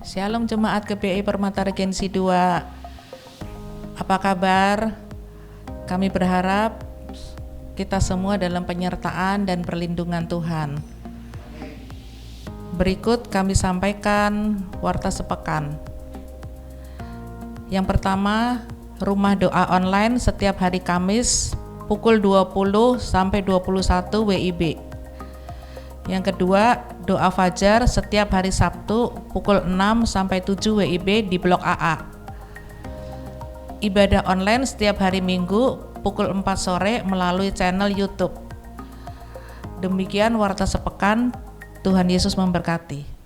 Shalom Jemaat GBI Permata Regensi 2. Apa kabar? Kami berharap kita semua dalam penyertaan dan perlindungan Tuhan. Berikut kami sampaikan warta sepekan. Yang pertama, rumah doa online setiap hari Kamis pukul 20 sampai 21 WIB. Yang kedua, doa fajar setiap hari Sabtu pukul 6 sampai 7 WIB di Blok AA. Ibadah online setiap hari Minggu pukul 4 sore melalui channel YouTube. Demikian warta sepekan. Tuhan Yesus memberkati.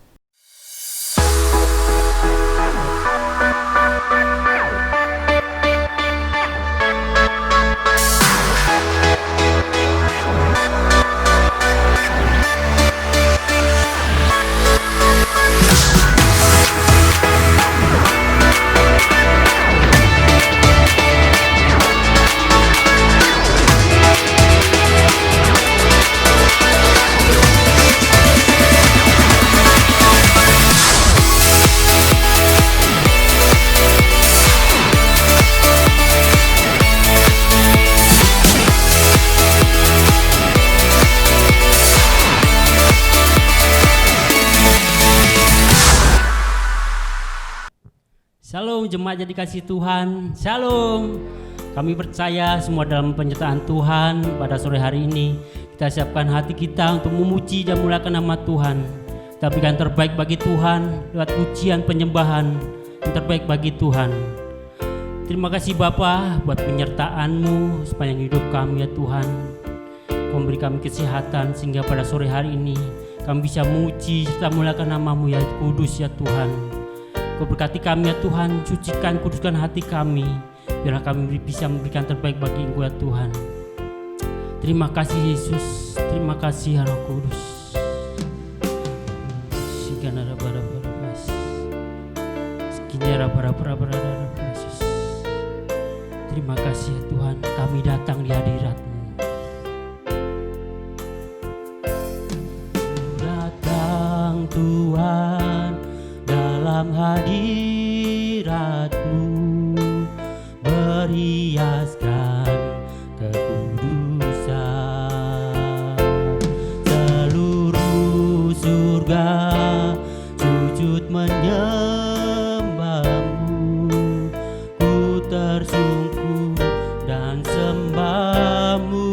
Shalom jemaat yang dikasihi Tuhan. Shalom. Kami percaya semua dalam penyertaan Tuhan. Pada sore hari ini kita siapkan hati kita untuk memuji dan memuliakan nama Tuhan. Kita berikan terbaik bagi Tuhan lewat pujian penyembahan yang terbaik bagi Tuhan. Terima kasih Bapa buat penyertaan-Mu sepanjang hidup kami ya Tuhan. Kau memberi kami kesehatan sehingga pada sore hari ini kami bisa memuji serta memuliakan nama-Mu ya Kudus ya Tuhan. Kau berkati kami ya Tuhan, sucikan, kuduskan hati kami, biarlah kami bisa memberikan terbaik bagi Engkau ya Tuhan. Terima kasih Yesus, terima kasih ya Roh Kudus. Terima kasih ya Tuhan, kami datang di hadirat-Mu. Datang Tuhan dalam hadirat-Mu, berhiaskan kekudusan. Seluruh surga sujud menyembah-Mu, ku tersungkur dan sembah-Mu.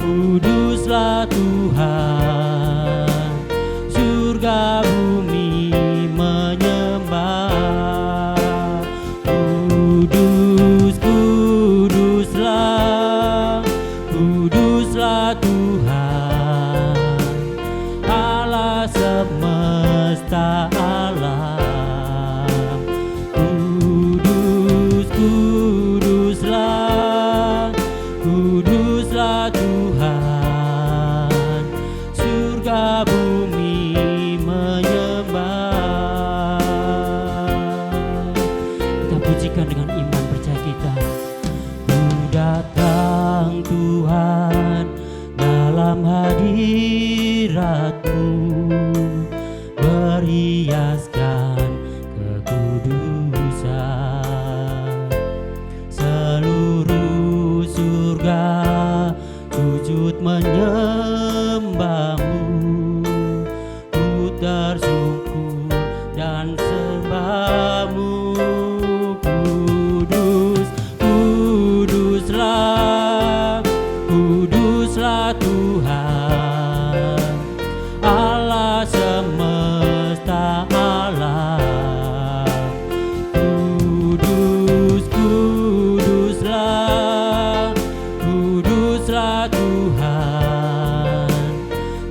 Kuduslah Tuhan. hadirat-Mu berhiaskan kekudusan. Seluruh surga sujud menyembah-Mu, ku tersungkur dan sembah-Mu. Kudus, kuduslah, kuduslah Tuhan Allah semesta alam. Kudus, kuduslah, kuduslah Tuhan,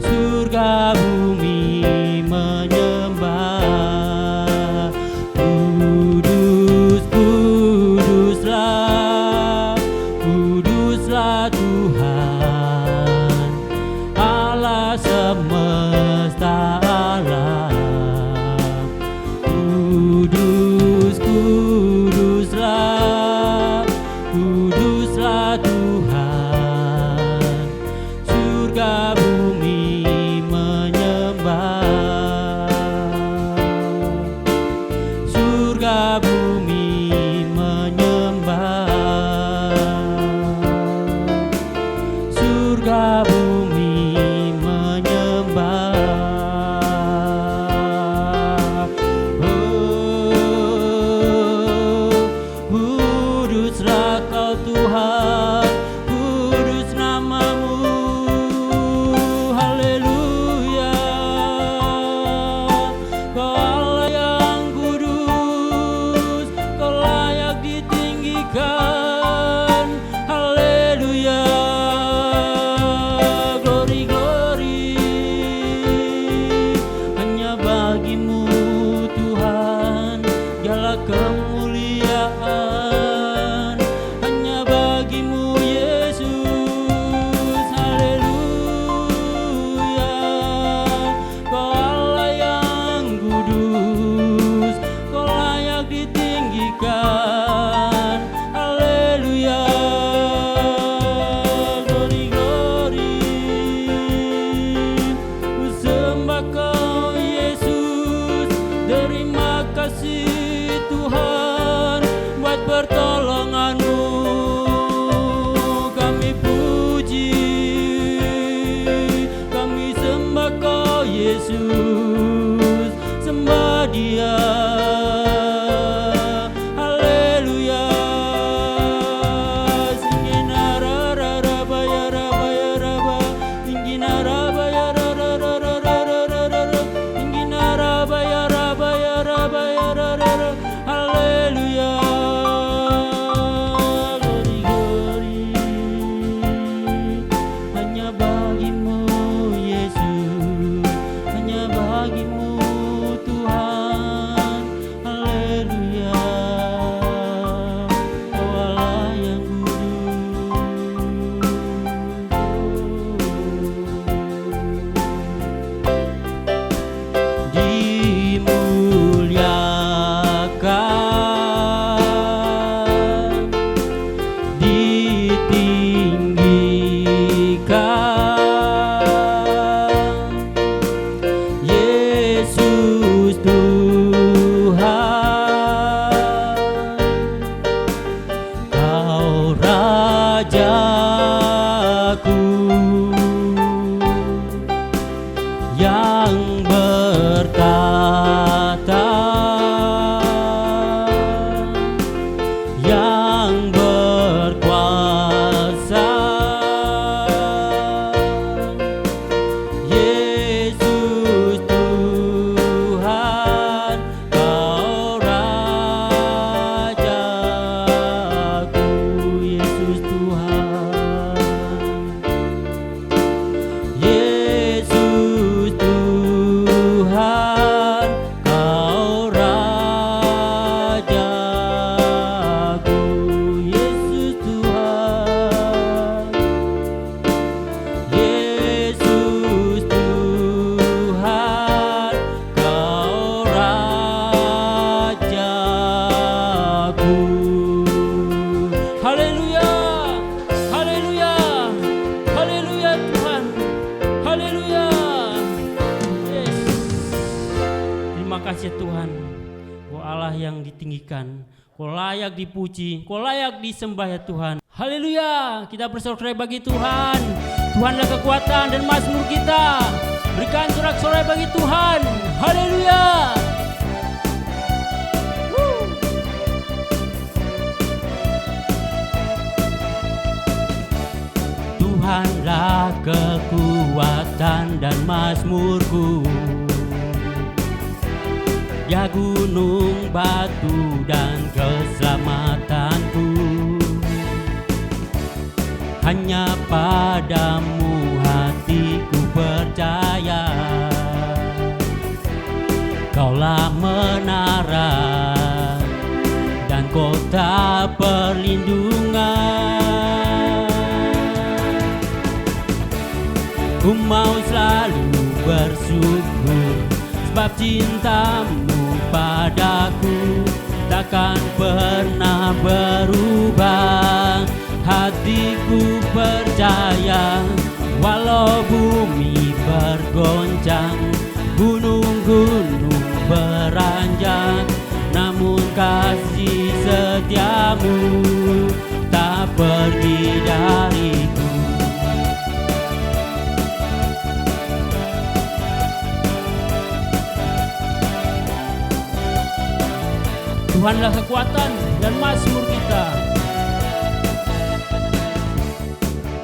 surga bumi menyembah. Kudus, kuduslah, kuduslah Tuhan Allah semesta alam. Kudus, kuduslah, kuduslah Tuhan, surga bumi menyembah. Surga bumi menyembah. Surga bumi menyembah. Kuduslah Kau Tuhan, kudus nama-Mu. Haleluya. Kau Allah yang kudus, Kau layak ditinggikan. Haleluya. Glory, glory. Hanya bagi-Mu Tuhan segala kemuliaan. Hanya bagi-Mu kasih Tuhan. Kau Allah yang ditinggikan, Kau layak dipuji, Kau layak disembah ya Tuhan. Haleluya, kita bersorak bagi Tuhan. Tuhanlah kekuatan dan mazmur kita. Berikan sorak-sorai bagi Tuhan. Haleluya. Tuhanlah kekuatan dan mazmurku, ya gunung batu dan keselamatanku. Hanya padamu hatiku percaya, Kaulah menara dan kota perlindungan. Ku mau selalu bersyukur, sebab cintamu padaku takkan pernah berubah. Hatiku percaya, walau bumi bergoncang, gunung-gunung beranjak, namun kasih setiamu tak pergi dariku. Tuhanlah kekuatan dan mazmur kita.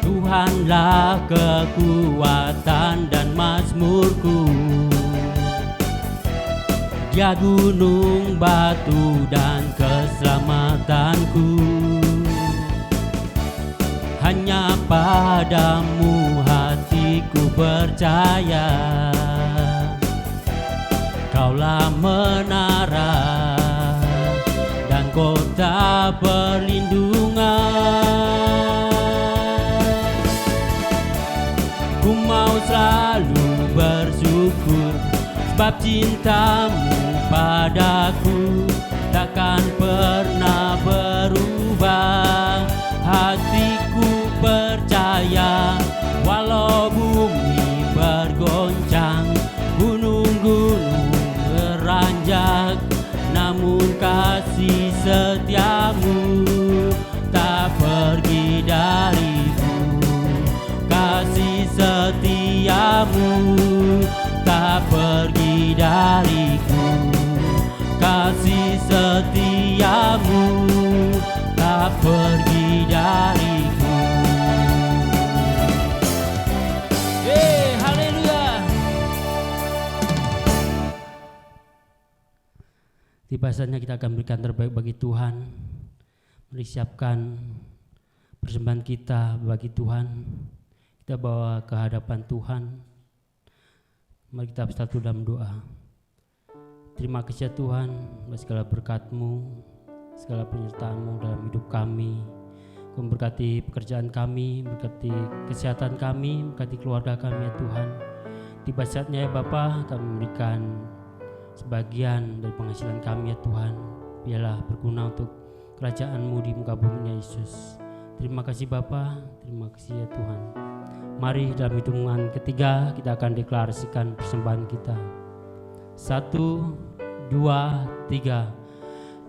Tuhanlah kekuatan dan mazmurku, Dia gunung batu dan keselamatanku. Hanya padamu hatiku percaya, Kaulah menara dan kota perlindungan. Ku mau selalu bersyukur, sebab cintamu padaku takkan pernah berubah. Hatiku percaya, walau bumi bergoncang, gunung-gunung beranjak, namun kasih setiamu tak pergi dariku. Kasih setiamu tak pergi dariku. Kasih setiamu tak pergi dariku. Haleluya. Tiba saatnya kita akan berikan terbaik bagi Tuhan. Mari siapkan persembahan kita bagi Tuhan. Kita bawa ke hadapan Tuhan. Mari kita bersatu dalam doa. Terima kasih ya Tuhan atas segala berkat-Mu, segala penyertaan-Mu dalam hidup kami. Kau memberkati pekerjaan kami, memberkati kesehatan kami, memberkati keluarga kami ya Tuhan. Tiba saatnya ya Bapa, kami memberikan sebagian dari penghasilan kami ya Tuhan. Biarlah berguna untuk kerajaan-Mu di muka bumi ya Yesus. Terima kasih Bapa, terima kasih ya Tuhan. Mari dalam hitungan ketiga kita akan deklarasikan persembahan kita. 1, 2, 3.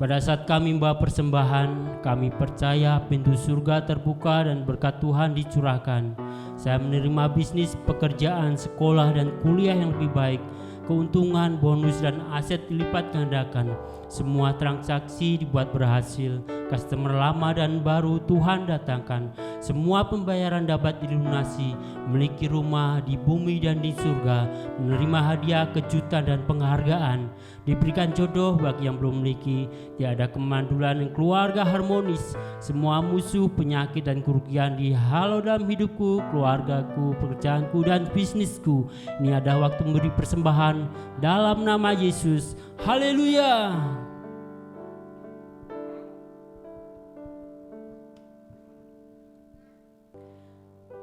Pada saat kami membawa persembahan, kami percaya pintu surga terbuka dan berkat Tuhan dicurahkan. Saya menerima bisnis, pekerjaan, sekolah dan kuliah yang lebih baik. Keuntungan, bonus dan aset dilipat gandakan. Semua transaksi dibuat berhasil. Customer lama dan baru Tuhan datangkan. Semua pembayaran dapat dilunasi. Memiliki rumah di bumi dan di surga. Menerima hadiah, kejutan dan penghargaan. Diberikan jodoh bagi yang belum memiliki. Tiada kemandulan dan keluarga harmonis. Semua musuh, penyakit dan kerugian dihalau dalam hidupku, keluargaku, pekerjaanku dan bisnisku. Ini adalah waktu memberi persembahan dalam nama Yesus. Haleluya.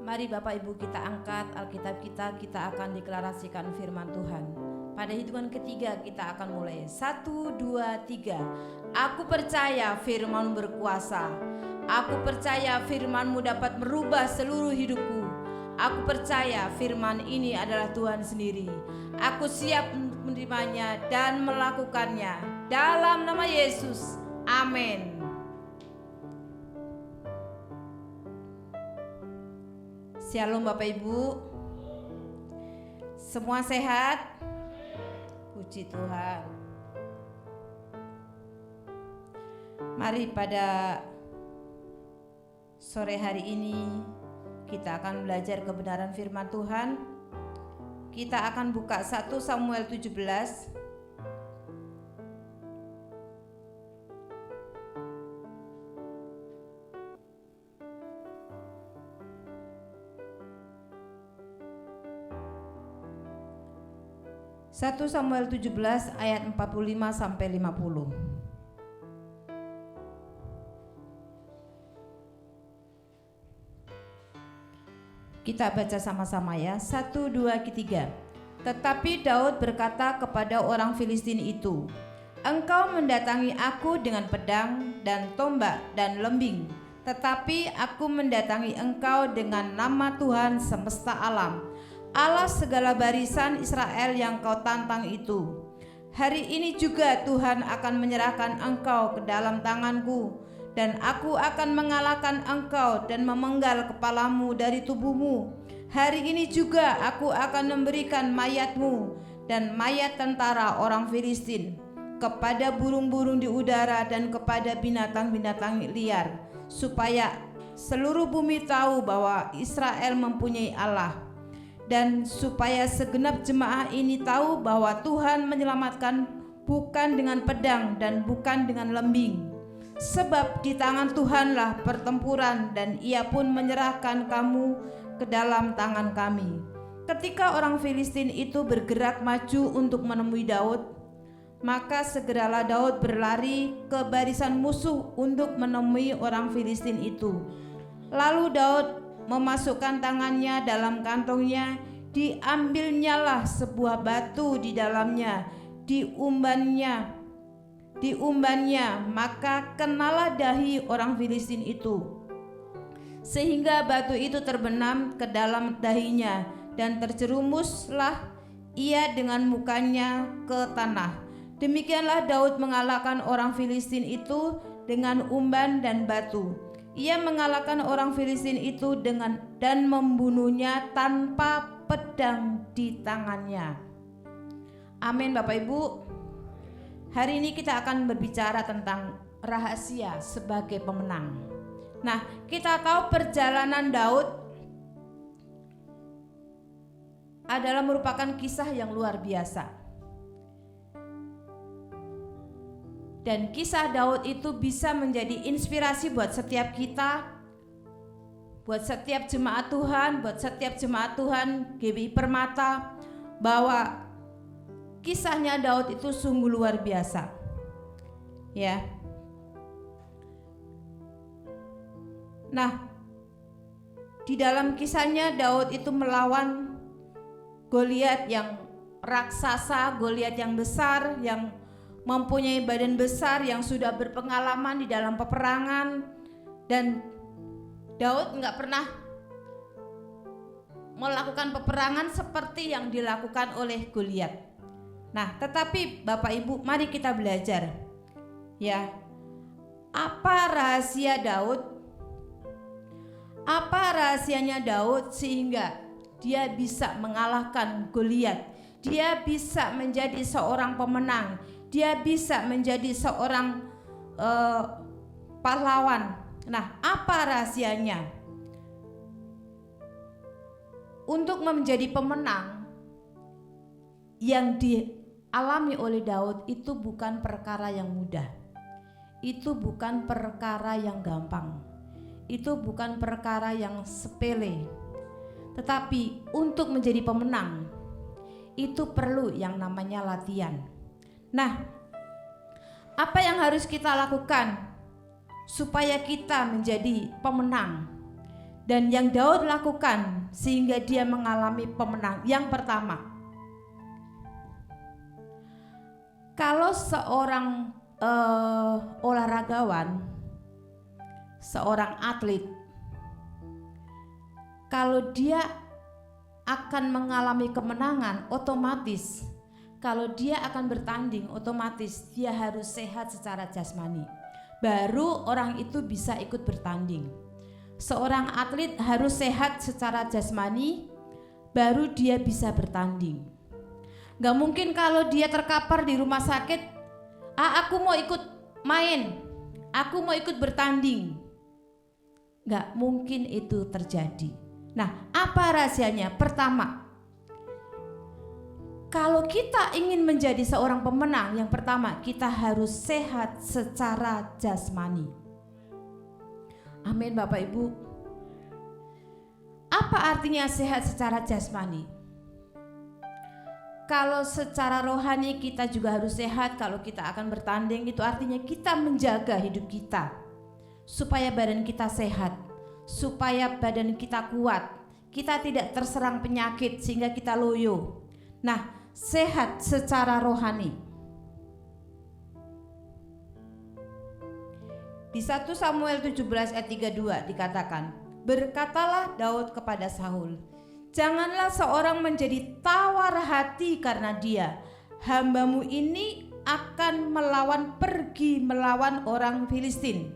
Mari Bapak Ibu kita angkat Alkitab kita akan deklarasikan firman Tuhan. Pada hitungan ketiga kita akan mulai. 1, 2, 3. Aku percaya firman berkuasa. Aku percaya firman-Mu dapat merubah seluruh hidupku. Aku percaya firman ini adalah Tuhan sendiri. Aku siap menerimanya dan melakukannya. Dalam nama Yesus, amin. Shalom Bapak Ibu. Semua sehat? Puji Tuhan. Mari pada sore hari ini kita akan belajar kebenaran firman Tuhan. Kita akan buka 1 Samuel 17 1 Samuel 17 ayat 45 sampai 50. Kita baca sama-sama ya. 1, 2, 3. Tetapi Daud berkata kepada orang Filistin itu, "Engkau mendatangi aku dengan pedang dan tombak dan lembing, tetapi aku mendatangi engkau dengan nama Tuhan semesta alam, Allah segala barisan Israel yang kau tantang itu. Hari ini juga Tuhan akan menyerahkan engkau ke dalam tanganku, dan aku akan mengalahkan engkau dan memenggal kepalamu dari tubuhmu. Hari ini juga aku akan memberikan mayatmu dan mayat tentara orang Filistin kepada burung-burung di udara dan kepada binatang-binatang liar, supaya seluruh bumi tahu bahwa Israel mempunyai Allah. Dan supaya segenap jemaah ini tahu bahwa Tuhan menyelamatkan bukan dengan pedang dan bukan dengan lembing. Sebab di tangan Tuhanlah pertempuran, dan Ia pun menyerahkan kamu ke dalam tangan kami." Ketika orang Filistin itu bergerak maju untuk menemui Daud, maka segeralah Daud berlari ke barisan musuh untuk menemui orang Filistin itu. Lalu Daud memasukkan tangannya dalam kantongnya, diambilnyalah sebuah batu di dalamnya, diumbannya, maka kenalah dahi orang Filistin itu, sehingga batu itu terbenam ke dalam dahinya, dan terjerumuslah ia dengan mukanya ke tanah. Demikianlah Daud mengalahkan orang Filistin itu dengan umban dan batu. Ia mengalahkan orang Filistin itu dan membunuhnya tanpa pedang di tangannya. Amin Bapak Ibu. Hari ini kita akan berbicara tentang rahasia sebagai pemenang. Nah, kita tahu perjalanan Daud adalah merupakan kisah yang luar biasa. Dan kisah Daud itu bisa menjadi inspirasi buat setiap kita, buat setiap jemaat Tuhan GBI Permata, bahwa kisahnya Daud itu sungguh luar biasa. Ya. Nah, di dalam kisahnya Daud itu melawan Goliat yang raksasa, Goliat yang besar, yang mempunyai badan besar, yang sudah berpengalaman di dalam peperangan, dan Daud nggak pernah melakukan peperangan seperti yang dilakukan oleh Goliat. Nah, tetapi Bapak Ibu, mari kita belajar, ya, apa rahasia Daud? Apa rahasianya Daud sehingga dia bisa mengalahkan Goliat? Dia bisa menjadi seorang pemenang. Dia bisa menjadi seorang pahlawan. Nah, apa rahasianya? Untuk menjadi pemenang yang dialami oleh Daud itu bukan perkara yang mudah. Itu bukan perkara yang gampang. Itu bukan perkara yang sepele. Tetapi untuk menjadi pemenang itu perlu yang namanya latihan. Nah, apa yang harus kita lakukan supaya kita menjadi pemenang? Dan yang Daud lakukan sehingga dia mengalami pemenang. Yang pertama, kalau seorang olahragawan, seorang atlet, kalau dia akan mengalami kemenangan, otomatis kalau dia akan bertanding, otomatis dia harus sehat secara jasmani. Baru orang itu bisa ikut bertanding. Seorang atlet harus sehat secara jasmani, baru dia bisa bertanding. Gak mungkin kalau dia terkapar di rumah sakit, aku mau ikut main, aku mau ikut bertanding. Gak mungkin itu terjadi. Nah, apa rahasianya? Pertama, kalau kita ingin menjadi seorang pemenang, yang pertama kita harus sehat secara jasmani. Amin Bapak Ibu. Apa artinya sehat secara jasmani? Kalau secara rohani kita juga harus sehat. Kalau kita akan bertanding, itu artinya kita menjaga hidup kita supaya badan kita sehat, supaya badan kita kuat, kita tidak terserang penyakit sehingga kita loyo. Nah, sehat secara rohani. Di 1 Samuel 17 ayat 32 dikatakan, berkatalah Daud kepada Saul, janganlah seorang menjadi tawar hati karena dia, hambamu ini akan pergi melawan orang Filistin.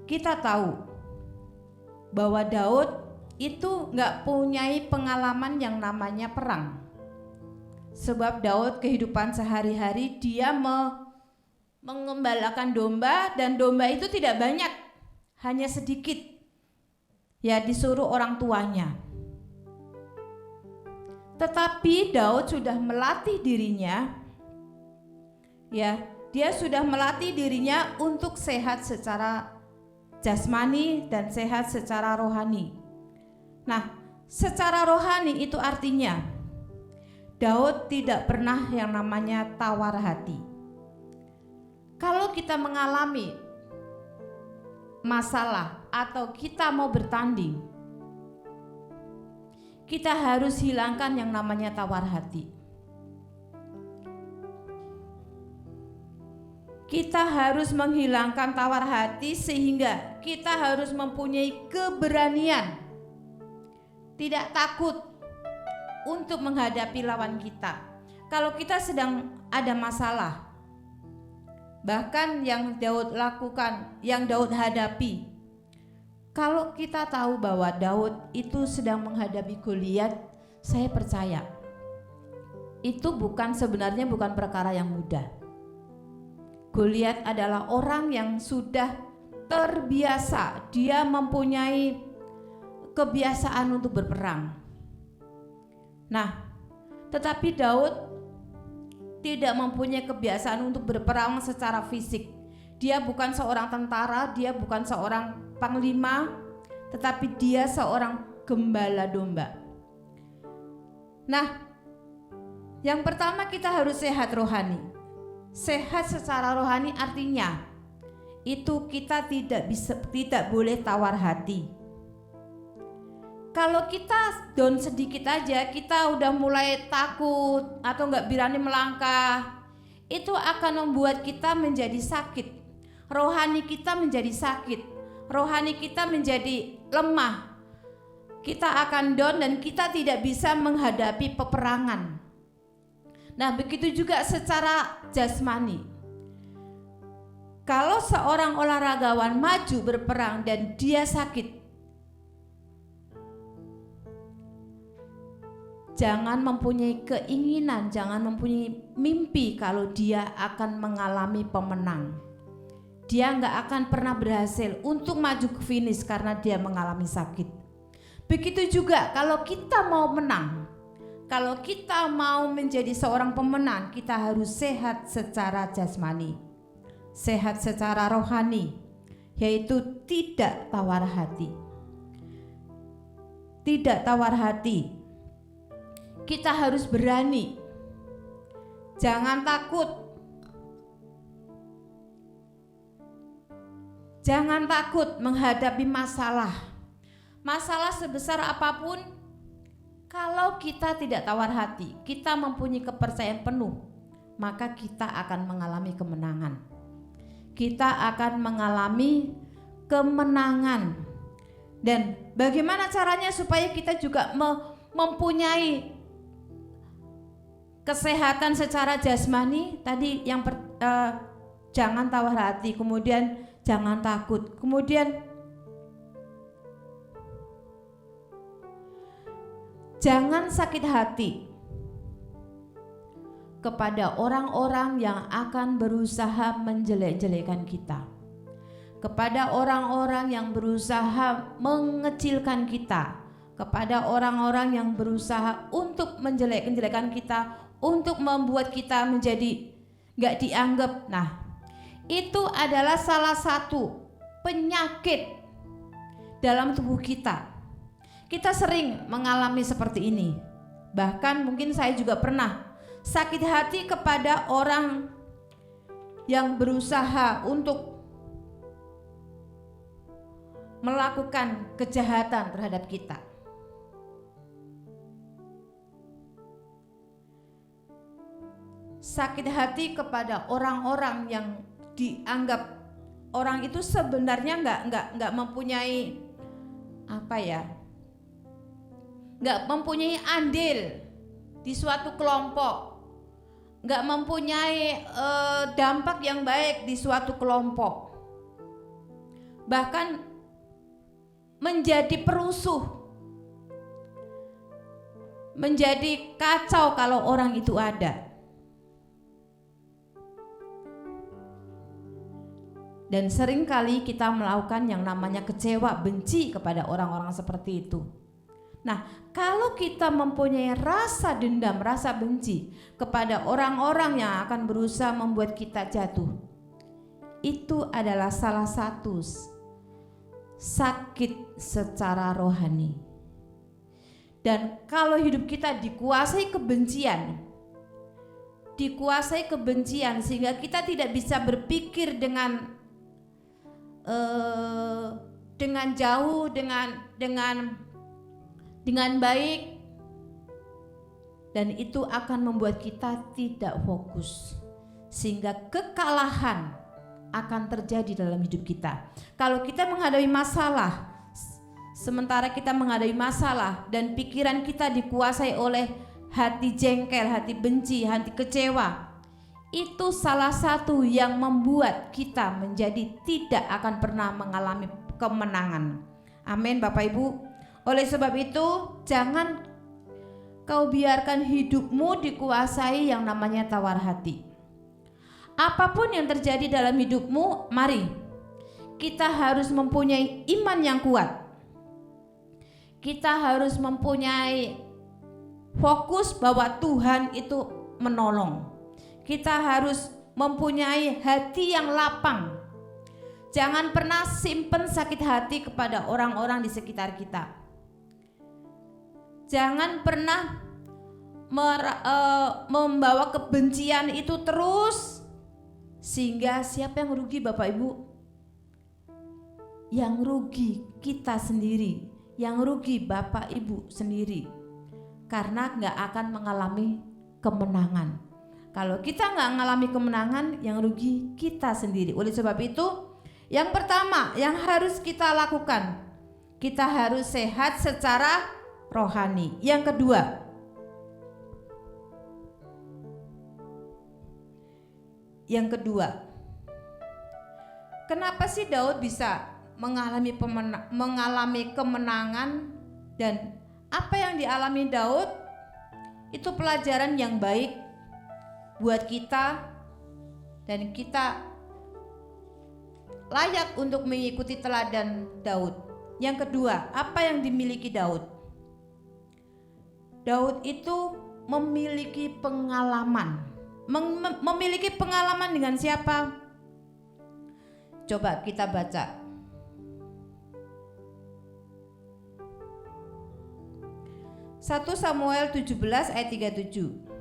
Kita tahu bahwa Daud itu nggak punyai pengalaman yang namanya perang. Sebab Daud kehidupan sehari-hari dia mengembalakan domba, dan domba itu tidak banyak, hanya sedikit. Ya, disuruh orang tuanya. Tetapi Daud sudah melatih dirinya, ya, dia sudah melatih dirinya untuk sehat secara jasmani dan sehat secara rohani. Nah, secara rohani itu artinya Daud tidak pernah yang namanya tawar hati. Kalau kita mengalami masalah atau kita mau bertanding, kita harus hilangkan yang namanya tawar hati. Kita harus menghilangkan tawar hati sehingga kita harus mempunyai keberanian, tidak takut untuk menghadapi lawan kita. Kalau kita sedang ada masalah, bahkan yang Daud lakukan, yang Daud hadapi, kalau kita tahu bahwa Daud itu sedang menghadapi Goliat, saya percaya itu sebenarnya bukan perkara yang mudah. Goliat adalah orang yang sudah terbiasa, dia mempunyai kebiasaan untuk berperang. Nah, tetapi Daud tidak mempunyai kebiasaan untuk berperang secara fisik. Dia bukan seorang tentara, dia bukan seorang panglima, tetapi dia seorang gembala domba. Nah, yang pertama kita harus sehat rohani. Sehat secara rohani artinya itu kita tidak boleh tawar hati. Kalau kita down sedikit aja, kita udah mulai takut atau nggak berani melangkah, itu akan membuat kita menjadi sakit. Rohani kita menjadi sakit, rohani kita menjadi lemah. Kita akan down dan kita tidak bisa menghadapi peperangan. Nah, begitu juga secara jasmani. Kalau seorang olahragawan maju berperang dan dia sakit, jangan mempunyai keinginan, jangan mempunyai mimpi kalau dia akan mengalami pemenang. Dia nggak akan pernah berhasil untuk maju ke finish karena dia mengalami sakit. Begitu juga kalau kita mau menang, kalau kita mau menjadi seorang pemenang, kita harus sehat secara jasmani, sehat secara rohani, yaitu tidak tawar hati. Tidak tawar hati. Kita harus berani. Jangan takut. Jangan takut menghadapi masalah. Masalah sebesar apapun, kalau kita tidak tawar hati, kita mempunyai kepercayaan penuh, maka kita akan mengalami kemenangan. Kita akan mengalami kemenangan. Dan bagaimana caranya supaya kita juga mempunyai kesehatan secara jasmani? Tadi yang jangan tawar hati, kemudian jangan takut, kemudian jangan sakit hati kepada orang-orang yang akan berusaha menjelek-jelekan kita, kepada orang-orang yang berusaha mengecilkan kita, kepada orang-orang yang berusaha untuk menjelek-jelekan kita, untuk membuat kita menjadi gak dianggap. Nah, itu adalah salah satu penyakit dalam tubuh kita. Kita sering mengalami seperti ini. Bahkan mungkin saya juga pernah sakit hati kepada orang yang berusaha untuk melakukan kejahatan terhadap kita. Sakit hati kepada orang-orang yang dianggap orang itu sebenarnya nggak mempunyai nggak mempunyai andil di suatu kelompok, nggak mempunyai dampak yang baik di suatu kelompok, bahkan menjadi perusuh, menjadi kacau kalau orang itu ada. Dan seringkali kita melakukan yang namanya kecewa, benci kepada orang-orang seperti itu. Nah, kalau kita mempunyai rasa dendam, rasa benci kepada orang-orang yang akan berusaha membuat kita jatuh, itu adalah salah satu sakit secara rohani. Dan kalau hidup kita dikuasai kebencian sehingga kita tidak bisa berpikir dengan jauh, dengan baik, dan itu akan membuat kita tidak fokus, sehingga kekalahan akan terjadi dalam hidup kita. Kalau kita menghadapi masalah, sementara kita menghadapi masalah dan pikiran kita dikuasai oleh hati jengkel, hati benci, hati kecewa, itu salah satu yang membuat kita menjadi tidak akan pernah mengalami kemenangan. Amin Bapak Ibu. Oleh sebab itu, jangan kau biarkan hidupmu dikuasai yang namanya tawar hati. Apapun yang terjadi dalam hidupmu, mari kita harus mempunyai iman yang kuat. Kita harus mempunyai fokus bahwa Tuhan itu menolong. Kita harus mempunyai hati yang lapang. Jangan pernah simpen sakit hati kepada orang-orang di sekitar kita. Jangan pernah membawa kebencian itu terus, sehingga siapa yang rugi Bapak Ibu? Yang rugi kita sendiri, yang rugi Bapak Ibu sendiri, karena gak akan mengalami kemenangan. Kalau kita nggak mengalami kemenangan, yang rugi kita sendiri. Oleh sebab itu, yang pertama yang harus kita lakukan, kita harus sehat secara rohani. Yang kedua, kenapa sih Daud bisa mengalami kemenangan, dan apa yang dialami Daud itu pelajaran yang baik buat kita, dan kita layak untuk mengikuti teladan Daud. Yang kedua, apa yang dimiliki Daud? Daud itu memiliki pengalaman. Memiliki pengalaman dengan siapa? Coba kita baca. 1 Samuel 17 ayat 37.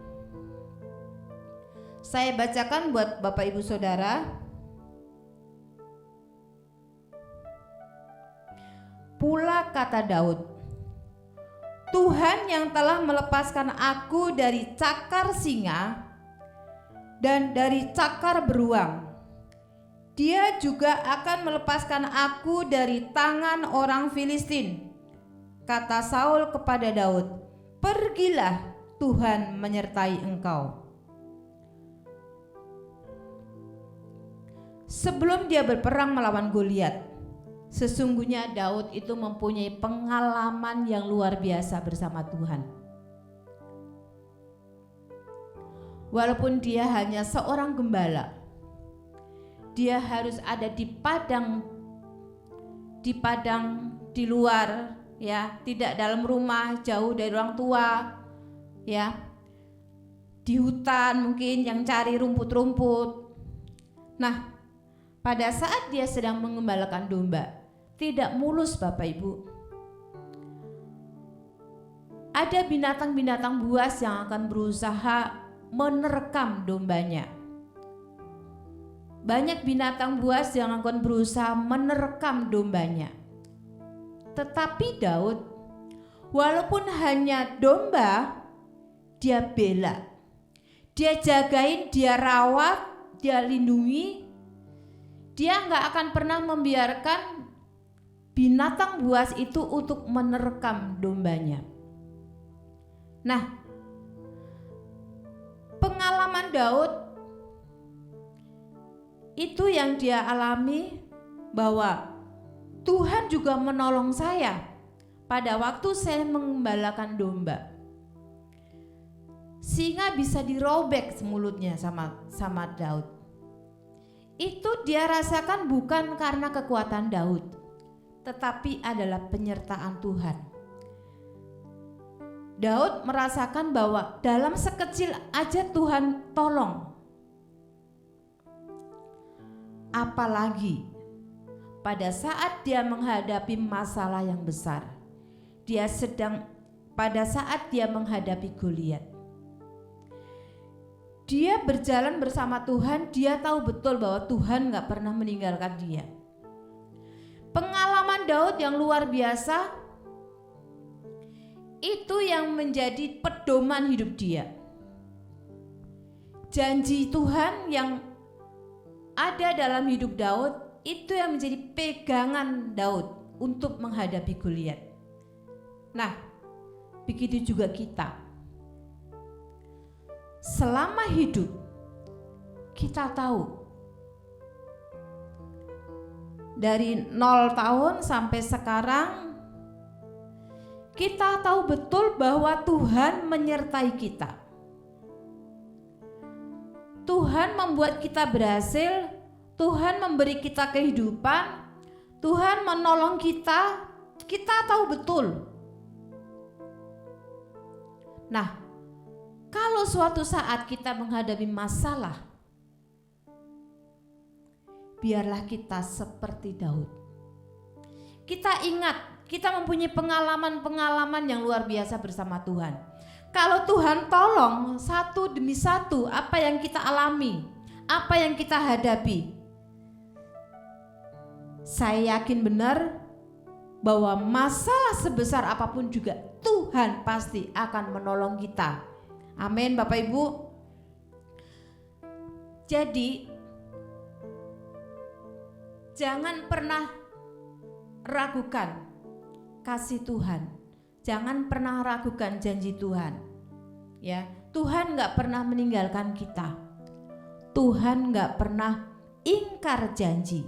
Saya bacakan buat Bapak Ibu Saudara. Pula kata Daud, Tuhan yang telah melepaskan aku dari cakar singa dan dari cakar beruang, Dia juga akan melepaskan aku dari tangan orang Filistin. Kata Saul kepada Daud, pergilah, Tuhan menyertai engkau. Sebelum dia berperang melawan Goliat, sesungguhnya Daud itu mempunyai pengalaman yang luar biasa bersama Tuhan. Walaupun dia hanya seorang gembala, dia harus ada di padang di luar, ya, tidak dalam rumah, jauh dari orang tua, ya, di hutan mungkin yang cari rumput-rumput. Nah, pada saat dia sedang mengembalakan domba, tidak mulus Bapak Ibu. Ada binatang-binatang buas yang akan berusaha menerkam dombanya. Banyak binatang buas yang akan berusaha menerkam dombanya. Tetapi Daud, walaupun hanya domba, dia bela. Dia jagain, dia rawat, dia lindungi. Dia nggak akan pernah membiarkan binatang buas itu untuk menerkam dombanya. Nah, pengalaman Daud itu yang dia alami, bahwa Tuhan juga menolong saya pada waktu saya mengembalakan domba, sehingga bisa dirobek mulutnya sama Daud. Itu dia rasakan bukan karena kekuatan Daud, tetapi adalah penyertaan Tuhan. Daud merasakan bahwa dalam sekecil aja Tuhan tolong. Apalagi pada saat dia menghadapi masalah yang besar. Pada saat dia menghadapi Goliat. Dia berjalan bersama Tuhan, dia tahu betul bahwa Tuhan gak pernah meninggalkan dia. Pengalaman Daud yang luar biasa, itu yang menjadi pedoman hidup dia. Janji Tuhan yang ada dalam hidup Daud, itu yang menjadi pegangan Daud untuk menghadapi Goliat. Nah, begitu juga kita. Selama hidup, kita tahu dari 0 tahun sampai sekarang, kita tahu betul bahwa Tuhan menyertai kita. Tuhan membuat kita berhasil, Tuhan memberi kita kehidupan, Tuhan menolong kita, kita tahu betul. Nah, kalau suatu saat kita menghadapi masalah, biarlah kita seperti Daud. Kita ingat, kita mempunyai pengalaman-pengalaman yang luar biasa bersama Tuhan. Kalau Tuhan tolong satu demi satu apa yang kita alami, apa yang kita hadapi, saya yakin benar bahwa masalah sebesar apapun juga Tuhan pasti akan menolong kita. Amin Bapak Ibu. Jadi jangan pernah ragukan kasih Tuhan. Jangan pernah ragukan janji Tuhan. Ya, Tuhan gak pernah meninggalkan kita. Tuhan gak pernah ingkar janji.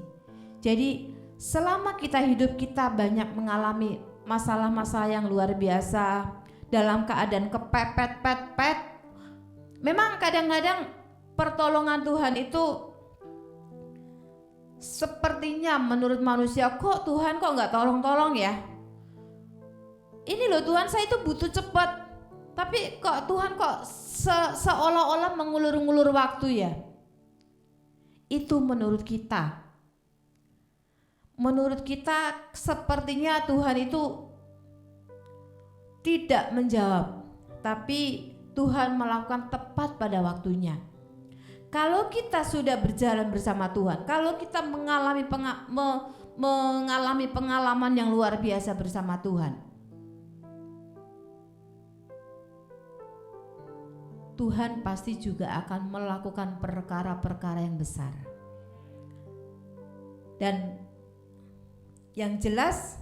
Jadi selama kita hidup, kita banyak mengalami masalah-masalah yang luar biasa, dalam keadaan kepepet-pet-pet. Memang kadang-kadang pertolongan Tuhan itu sepertinya menurut manusia, kok Tuhan kok gak tolong-tolong ya. Ini loh Tuhan, saya itu butuh cepat, tapi kok Tuhan kok seolah-olah mengulur-ngulur waktu ya. Itu menurut kita. Menurut kita sepertinya Tuhan itu tidak menjawab, tapi Tuhan melakukan tepat pada waktunya. Kalau kita sudah berjalan bersama Tuhan, kalau kita mengalami pengalaman yang luar biasa bersama Tuhan, Tuhan pasti juga akan melakukan perkara-perkara yang besar. Dan yang jelas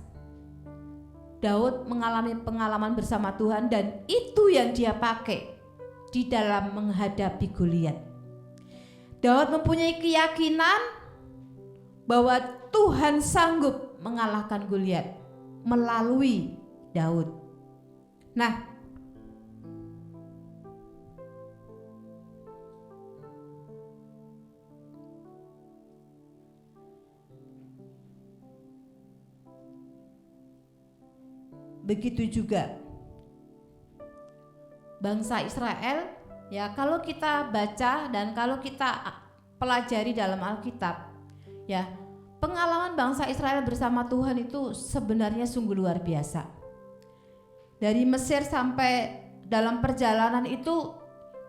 Daud mengalami pengalaman bersama Tuhan, dan itu yang dia pakai di dalam menghadapi Goliat. Daud mempunyai keyakinan bahwa Tuhan sanggup mengalahkan Goliat melalui Daud. Nah, begitu juga bangsa Israel, ya, kalau kita baca dan kalau kita pelajari dalam Alkitab, ya, pengalaman bangsa Israel bersama Tuhan itu sebenarnya sungguh luar biasa. Dari Mesir sampai dalam perjalanan itu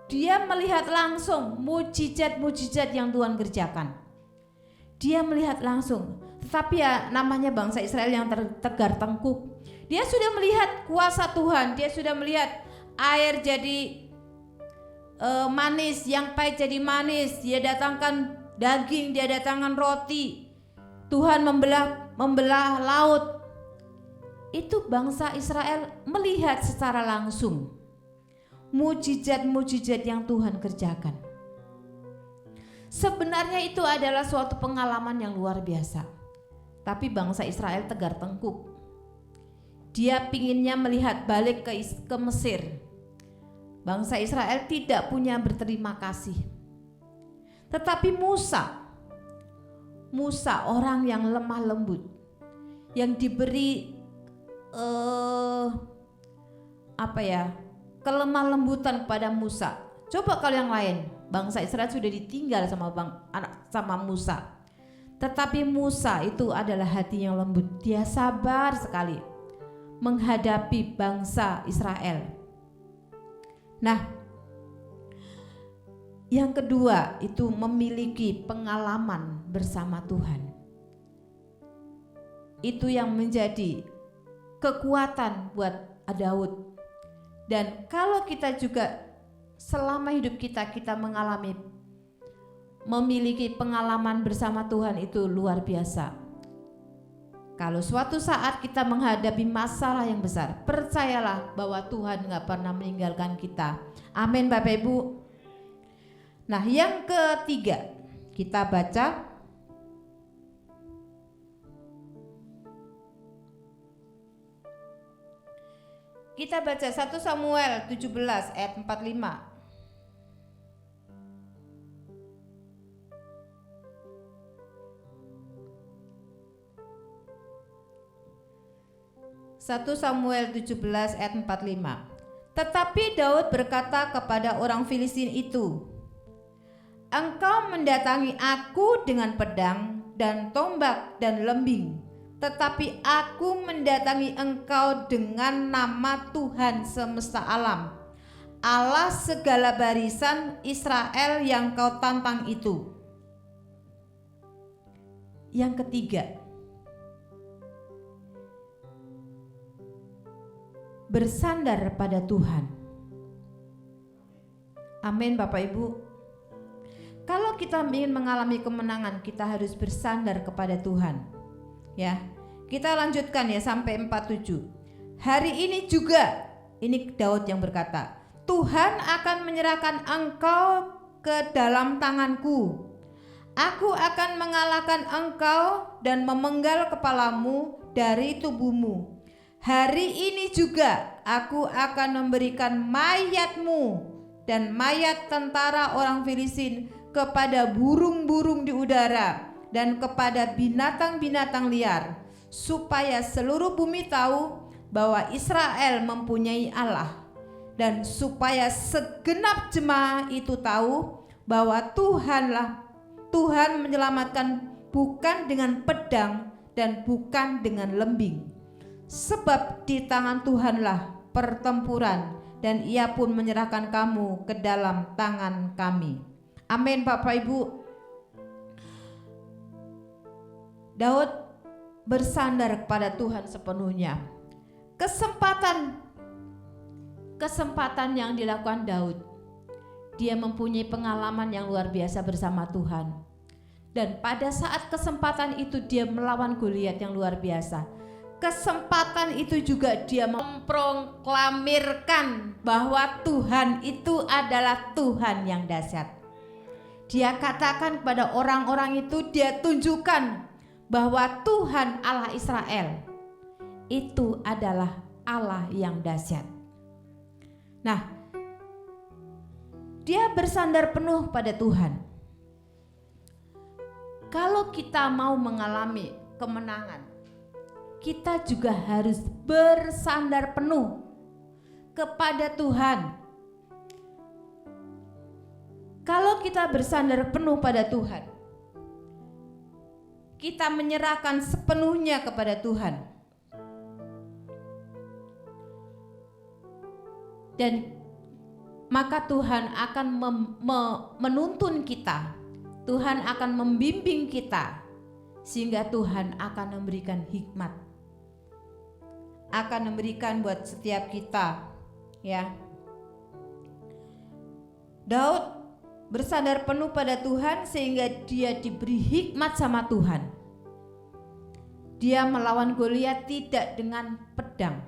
dia melihat langsung mujizat-mujizat yang Tuhan kerjakan. Dia melihat langsung. Tetapi ya namanya bangsa Israel yang tegar tengkuk. Dia sudah melihat kuasa Tuhan, dia sudah melihat air jadi manis, yang pahit jadi manis. Dia datangkan daging, dia datangkan roti. Tuhan membelah laut. Itu bangsa Israel melihat secara langsung mujizat-mujizat yang Tuhan kerjakan. Sebenarnya itu adalah suatu pengalaman yang luar biasa. Tapi bangsa Israel tegar tengkuk. Dia pinginnya melihat balik ke Mesir. Bangsa Israel tidak punya berterima kasih. Tetapi Musa orang yang lemah lembut, yang diberi kelemah lembutan kepada Musa. Coba kalau yang lain, bangsa Israel sudah ditinggal sama Musa. Tetapi Musa itu adalah hati yang lembut. Dia sabar sekali menghadapi bangsa Israel. Nah, yang kedua itu memiliki pengalaman bersama Tuhan. Itu yang menjadi kekuatan buat Daud. Dan kalau kita juga selama hidup kita memiliki pengalaman bersama Tuhan, itu luar biasa. Kalau suatu saat kita menghadapi masalah yang besar, percayalah bahwa Tuhan gak pernah meninggalkan kita. Amin Bapak Ibu. Nah, yang ketiga kita baca Kita baca 1 Samuel 17 ayat 45. 1 Samuel 17 ayat 45. Tetapi Daud berkata kepada orang Filistin itu, "Engkau mendatangi aku dengan pedang dan tombak dan lembing, tetapi aku mendatangi engkau dengan nama Tuhan semesta alam, Allah segala barisan Israel yang kau tantang itu." Yang ketiga, bersandar pada Tuhan. Amin Bapak Ibu. Kalau kita ingin mengalami kemenangan, kita harus bersandar kepada Tuhan. Ya, kita lanjutkan ya sampai 47. Hari ini juga, ini Daud yang berkata, Tuhan akan menyerahkan engkau ke dalam tanganku. Aku akan mengalahkan engkau dan memenggal kepalamu dari tubuhmu. Hari ini juga aku akan memberikan mayatmu dan mayat tentara orang Filistin kepada burung-burung di udara dan kepada binatang-binatang liar, supaya seluruh bumi tahu bahwa Israel mempunyai Allah, dan supaya segenap jemaah itu tahu bahwa Tuhan menyelamatkan bukan dengan pedang dan bukan dengan lembing. Sebab di tangan Tuhanlah pertempuran, dan Ia pun menyerahkan kamu ke dalam tangan kami. Amin Bapak Ibu. Daud bersandar kepada Tuhan sepenuhnya. Kesempatan yang dilakukan Daud, dia mempunyai pengalaman yang luar biasa bersama Tuhan. Dan pada saat kesempatan itu dia melawan Goliat yang luar biasa. Kesempatan itu juga dia memproklamirkan bahwa Tuhan itu adalah Tuhan yang dahsyat. Dia katakan kepada orang-orang itu, dia tunjukkan bahwa Tuhan Allah Israel itu adalah Allah yang dahsyat. Nah, dia bersandar penuh pada Tuhan. Kalau kita mau mengalami kemenangan, kita juga harus bersandar penuh kepada Tuhan. Kalau kita bersandar penuh pada Tuhan, kita menyerahkan sepenuhnya kepada Tuhan, dan maka Tuhan akan menuntun kita. Tuhan akan membimbing kita, sehingga Tuhan akan memberikan hikmat, akan memberikan buat setiap kita, ya. Daud bersandar penuh pada Tuhan sehingga dia diberi hikmat sama Tuhan. Dia melawan Goliat tidak dengan pedang,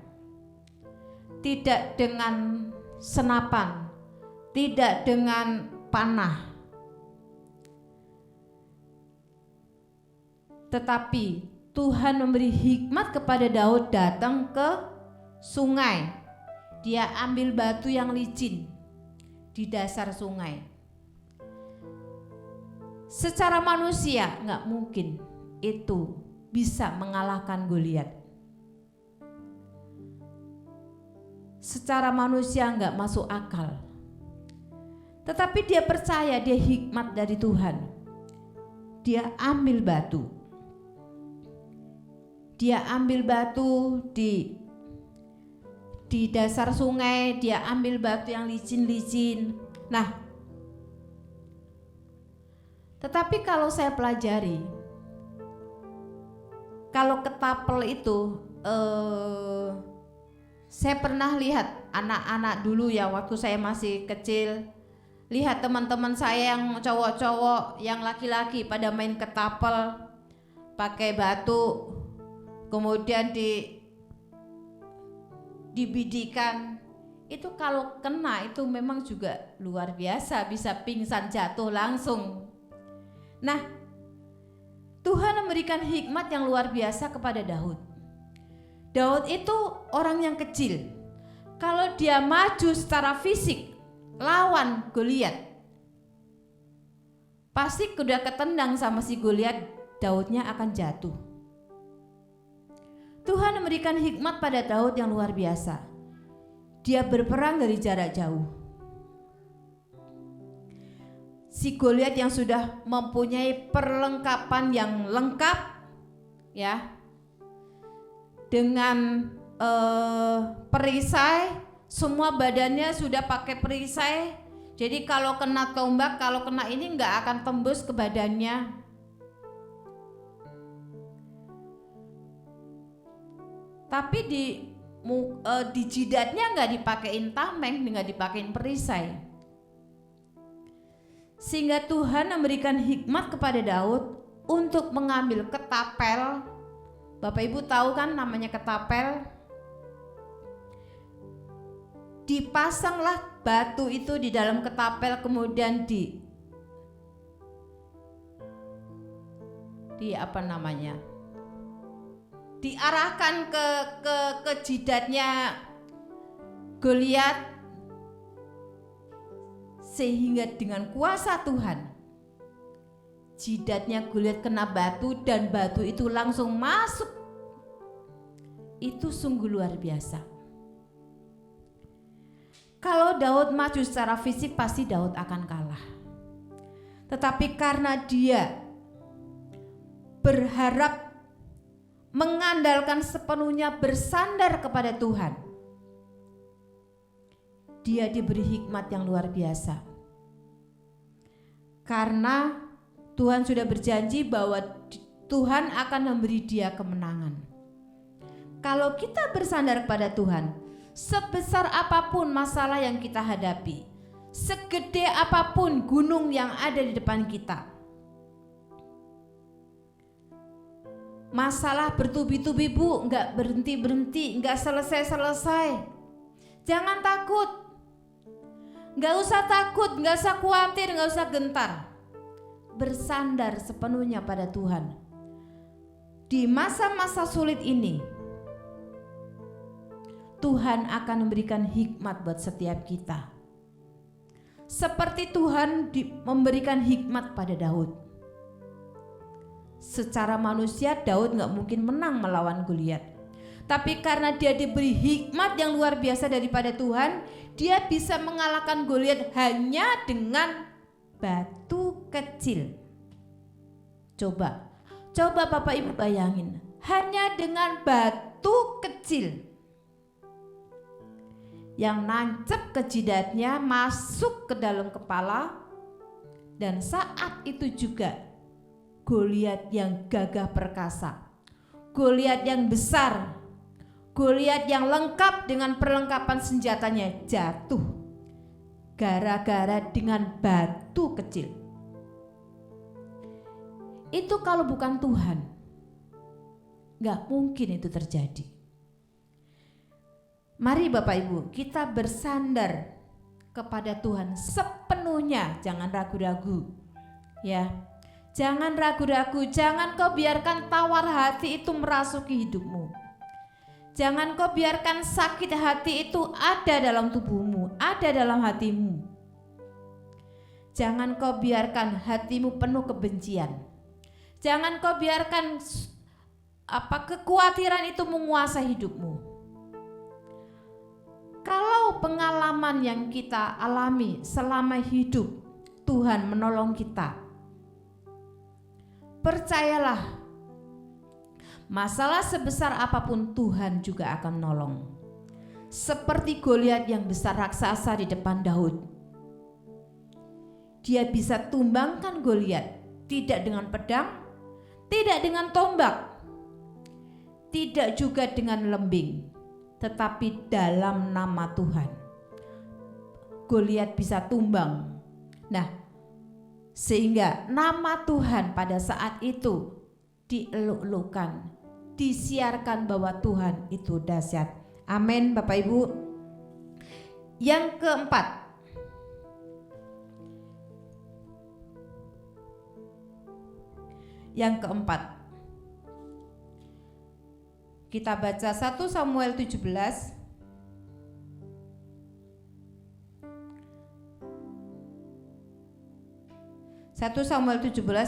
tidak dengan senapan, tidak dengan panah, tetapi Tuhan memberi hikmat kepada Daud datang ke sungai. Dia ambil batu yang licin di dasar sungai. Secara manusia nggak mungkin itu bisa mengalahkan Goliat. Secara manusia nggak masuk akal. Tetapi dia percaya, dia hikmat dari Tuhan. Dia ambil batu. Dia ambil batu di dasar sungai, dia ambil batu yang licin-licin. Nah, tetapi kalau saya pelajari, kalau ketapel itu, saya pernah lihat anak-anak dulu ya waktu saya masih kecil, lihat teman-teman saya yang cowok-cowok, yang laki-laki pada main ketapel, pakai batu, kemudian dibidikan. Itu kalau kena itu memang juga luar biasa, bisa pingsan jatuh langsung. Nah, Tuhan memberikan hikmat yang luar biasa kepada Daud. Daud itu orang yang kecil. Kalau dia maju secara fisik lawan Goliat, pasti udah ketendang sama si Goliat, Daudnya akan jatuh. Tuhan memberikan hikmat pada Daud yang luar biasa. Dia berperang dari jarak jauh. Si Goliat yang sudah mempunyai perlengkapan yang lengkap, ya, dengan perisai, semua badannya sudah pakai perisai. Jadi kalau kena tombak, kalau kena ini nggak akan tembus ke badannya. Tapi di jidatnya nggak dipakein tameng, nggak dipakein perisai. Sehingga Tuhan memberikan hikmat kepada Daud untuk mengambil ketapel. Bapak Ibu tahu kan namanya ketapel? Dipasanglah batu itu di dalam ketapel, kemudian di apa namanya? Diarahkan ke jidatnya Goliat, sehingga dengan kuasa Tuhan jidatnya Goliat kena batu dan batu itu langsung masuk. Itu sungguh luar biasa. Kalau Daud maju secara fisik pasti Daud akan kalah. Tetapi karena dia berharap, mengandalkan sepenuhnya, bersandar kepada Tuhan, dia diberi hikmat yang luar biasa. Karena Tuhan sudah berjanji bahwa Tuhan akan memberi dia kemenangan. Kalau kita bersandar kepada Tuhan, sebesar apapun masalah yang kita hadapi, segede apapun gunung yang ada di depan kita, Masalah bertubi-tubi Bu, nggak berhenti-berhenti, nggak selesai-selesai. Jangan takut, nggak usah takut, nggak usah khawatir, nggak usah gentar. Bersandar sepenuhnya pada Tuhan. Di masa-masa sulit ini, Tuhan akan memberikan hikmat buat setiap kita. Seperti Tuhan memberikan hikmat pada Daud. Secara manusia Daud gak mungkin menang melawan Goliat. Tapi karena dia diberi hikmat yang luar biasa daripada Tuhan, dia bisa mengalahkan Goliat hanya dengan batu kecil. Coba Bapak Ibu bayangin, hanya dengan batu kecil yang nancep ke jidatnya, masuk ke dalam kepala, dan saat itu juga Goliat yang gagah perkasa, Goliat yang besar, Goliat yang lengkap dengan perlengkapan senjatanya jatuh gara-gara dengan batu kecil. Itu kalau bukan Tuhan, gak mungkin itu terjadi. Mari Bapak Ibu, kita bersandar kepada Tuhan sepenuhnya, jangan ragu-ragu. Ya, jangan ragu-ragu, jangan kau biarkan tawar hati itu merasuki hidupmu. Jangan kau biarkan sakit hati itu ada dalam tubuhmu, ada dalam hatimu. Jangan kau biarkan hatimu penuh kebencian. Jangan kau biarkan kekhawatiran itu menguasai hidupmu. Kalau pengalaman yang kita alami selama hidup, Tuhan menolong kita, percayalah, masalah sebesar apapun Tuhan juga akan menolong. Seperti Goliat yang besar raksasa di depan Daud. Dia bisa tumbangkan Goliat tidak dengan pedang, tidak dengan tombak, tidak juga dengan lembing, tetapi dalam nama Tuhan. Goliat bisa tumbang. Nah, sehingga nama Tuhan pada saat itu dieluk-elukan, disiarkan bahwa Tuhan itu dahsyat. Amin Bapak Ibu. Yang keempat, kita baca 1 Samuel 17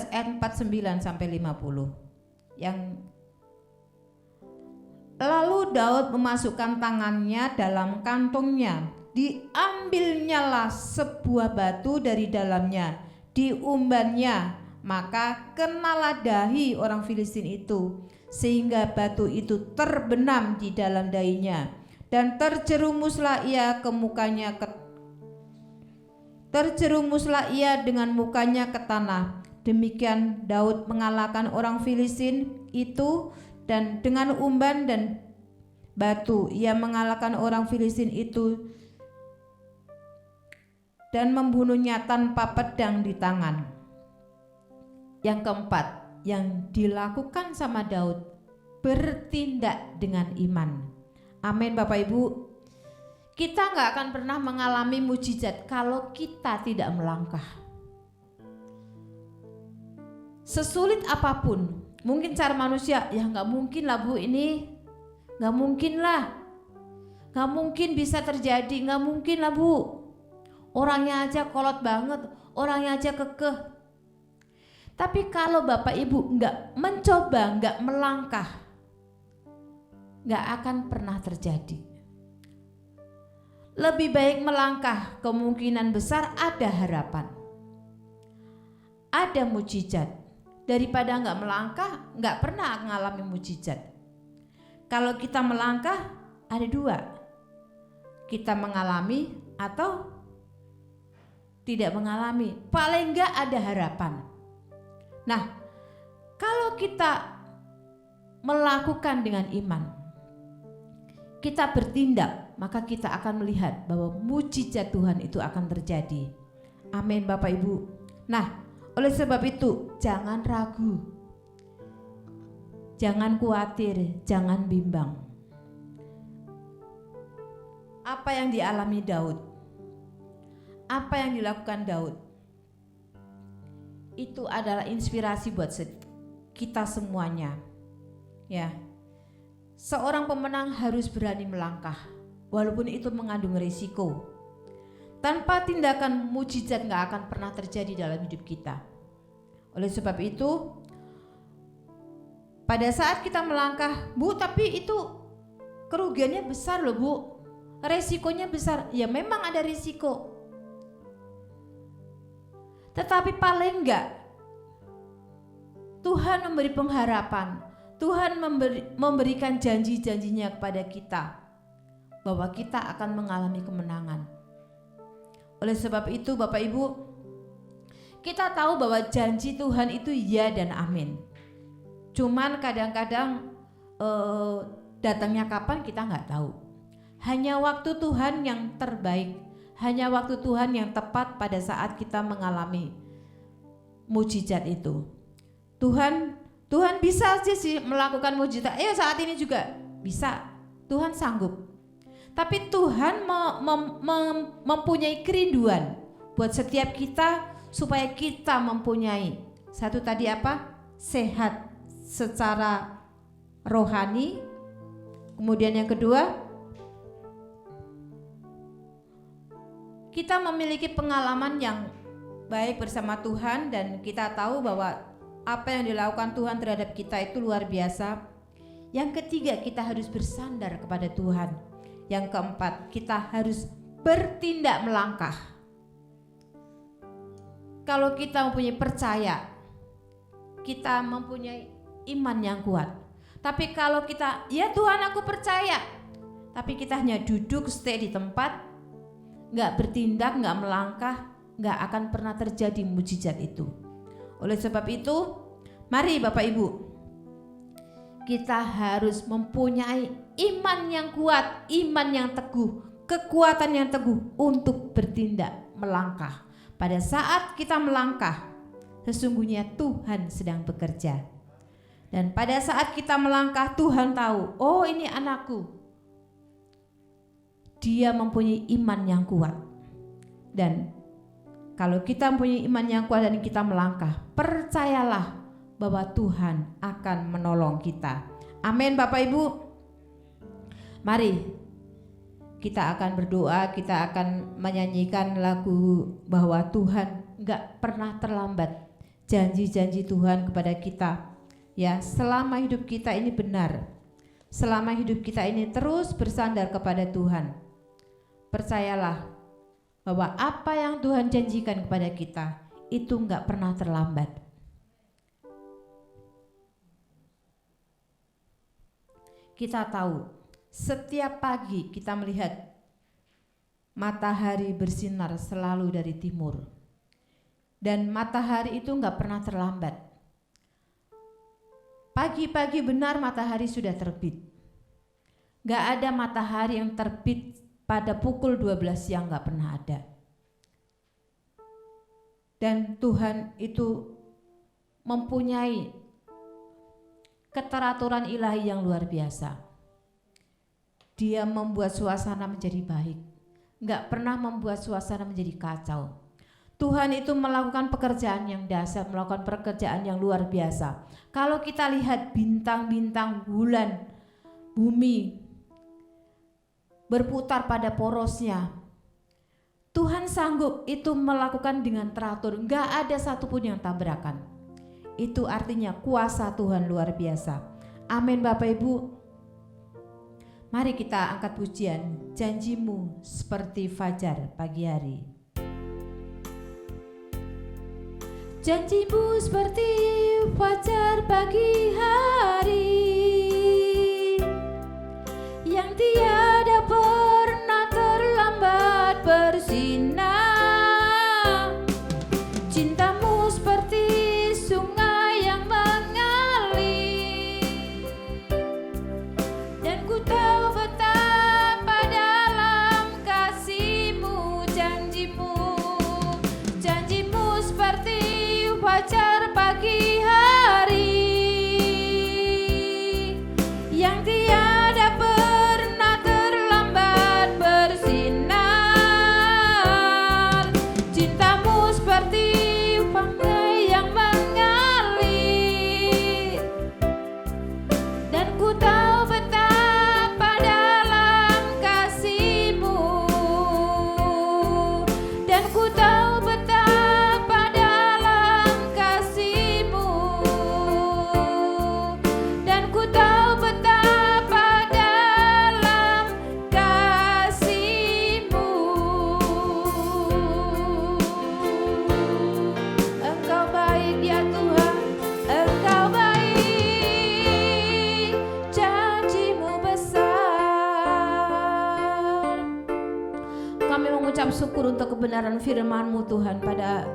ayat 49 sampai 50. Yang lalu Daud memasukkan tangannya dalam kantongnya, diambilnyalah sebuah batu dari dalamnya, diumbannya, maka kenalah dahi orang Filistin itu, sehingga batu itu terbenam di dalam dahinya, dan terjerumuslah ia dengan mukanya ke tanah. Demikian Daud mengalahkan orang Filistin itu, dan dengan umban dan batu ia mengalahkan orang Filistin itu dan membunuhnya tanpa pedang di tangan. Yang keempat yang dilakukan sama Daud, bertindak dengan iman. Amin Bapak Ibu. Kita gak akan pernah mengalami mujizat kalau kita tidak melangkah. Sesulit apapun, mungkin cara manusia, ya gak mungkin lah Bu, ini gak mungkin lah, gak mungkin bisa terjadi, gak mungkin lah Bu, orangnya aja kolot banget, orangnya aja kekeh. Tapi kalau Bapak Ibu gak mencoba, gak melangkah, gak akan pernah terjadi. Lebih baik melangkah, kemungkinan besar ada harapan, ada mujizat, daripada gak melangkah, gak pernah mengalami mujizat. Kalau kita melangkah, ada dua, kita mengalami atau tidak mengalami, paling gak ada harapan. Nah, kalau kita melakukan dengan iman, kita bertindak, maka kita akan melihat bahwa mujizat Tuhan itu akan terjadi. Amin Bapak Ibu. Nah, oleh sebab itu jangan ragu. Jangan khawatir, jangan bimbang. Apa yang dialami Daud? Apa yang dilakukan Daud? Itu adalah inspirasi buat kita semuanya. Ya. Seorang pemenang harus berani melangkah, walaupun itu mengandung risiko. Tanpa tindakan mujizat gak akan pernah terjadi dalam hidup kita. Oleh sebab itu, pada saat kita melangkah, Bu, tapi itu kerugiannya besar loh, Bu. Resikonya besar. Ya memang ada risiko. Tetapi paling enggak Tuhan memberi pengharapan. Tuhan memberikan janji-janjinya kepada kita bahwa kita akan mengalami kemenangan. Oleh sebab itu Bapak Ibu, kita tahu bahwa janji Tuhan itu ya dan amin. Cuman kadang-kadang datangnya kapan kita nggak tahu. Hanya waktu Tuhan yang terbaik, hanya waktu Tuhan yang tepat pada saat kita mengalami mujizat itu. Tuhan bisa aja sih melakukan mujizat. Saat ini juga bisa. Tuhan sanggup. Tapi Tuhan mempunyai kerinduan buat setiap kita supaya kita mempunyai satu tadi apa? Sehat secara rohani. Kemudian yang kedua, kita memiliki pengalaman yang baik bersama Tuhan dan kita tahu bahwa apa yang dilakukan Tuhan terhadap kita itu luar biasa. Yang ketiga, kita harus bersandar kepada Tuhan. Yang keempat, kita harus bertindak melangkah. Kalau kita mempunyai percaya, kita mempunyai iman yang kuat. Tapi kalau kita, ya Tuhan aku percaya, tapi kita hanya duduk stay di tempat, gak bertindak, gak melangkah, gak akan pernah terjadi mujizat itu. Oleh sebab itu, mari Bapak Ibu, kita harus mempunyai iman yang kuat, iman yang teguh, kekuatan yang teguh untuk bertindak, melangkah. Pada saat kita melangkah, sesungguhnya Tuhan sedang bekerja. Dan pada saat kita melangkah, Tuhan tahu, oh ini anakku. Dia mempunyai iman yang kuat. Dan kalau kita mempunyai iman yang kuat dan kita melangkah, percayalah bahwa Tuhan akan menolong kita. Amin Bapak Ibu. Mari kita akan berdoa, kita akan menyanyikan lagu bahwa Tuhan gak pernah terlambat. Janji-janji Tuhan kepada kita, ya, selama hidup kita ini benar, selama hidup kita ini terus bersandar kepada Tuhan, percayalah bahwa apa yang Tuhan janjikan kepada kita itu gak pernah terlambat. Kita tahu setiap pagi kita melihat matahari bersinar selalu dari timur. Dan matahari itu gak pernah terlambat. Pagi-pagi benar matahari sudah terbit. Gak ada matahari yang terbit pada pukul 12 siang, gak pernah ada. Dan Tuhan itu mempunyai keteraturan ilahi yang luar biasa. Dia membuat suasana menjadi baik, gak pernah membuat suasana menjadi kacau. Tuhan itu melakukan pekerjaan yang dahsyat, melakukan pekerjaan yang luar biasa. Kalau kita lihat bintang-bintang, bulan, bumi berputar pada porosnya, Tuhan sanggup itu melakukan dengan teratur, gak ada satupun yang tabrakan. Itu artinya kuasa Tuhan luar biasa. Amin Bapak Ibu. Mari kita angkat pujian, janjimu seperti fajar pagi hari. Janjimu seperti fajar pagi hari, yang tiada pernah terlambat bersinar. Cintamu seperti sungai yang mengalir, dan ku tahu betapa dalam kasih-Mu. Janjimu seperti fajar pagi hari, kebenaran firman-Mu Tuhan pada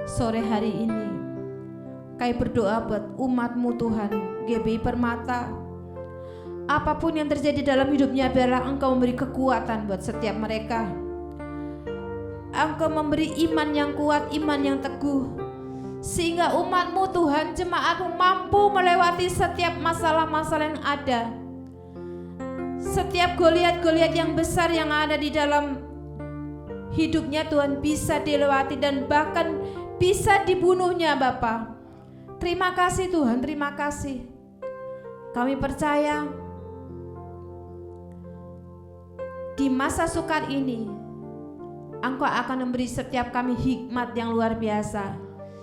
sore hari ini. Kami berdoa buat umat-Mu Tuhan, GBI Permata. Apapun yang terjadi dalam hidupnya, biarlah Engkau memberi kekuatan buat setiap mereka. Engkau memberi iman yang kuat, iman yang teguh, sehingga umat-Mu Tuhan, jemaat-Mu mampu melewati setiap masalah-masalah yang ada. Setiap Goliat-Goliat yang besar yang ada di dalam hidupnya Tuhan bisa dilewati dan bahkan bisa dibunuhnya Bapa. Terima kasih Tuhan, terima kasih. Kami percaya di masa sukar ini Engkau akan memberi setiap kami hikmat yang luar biasa,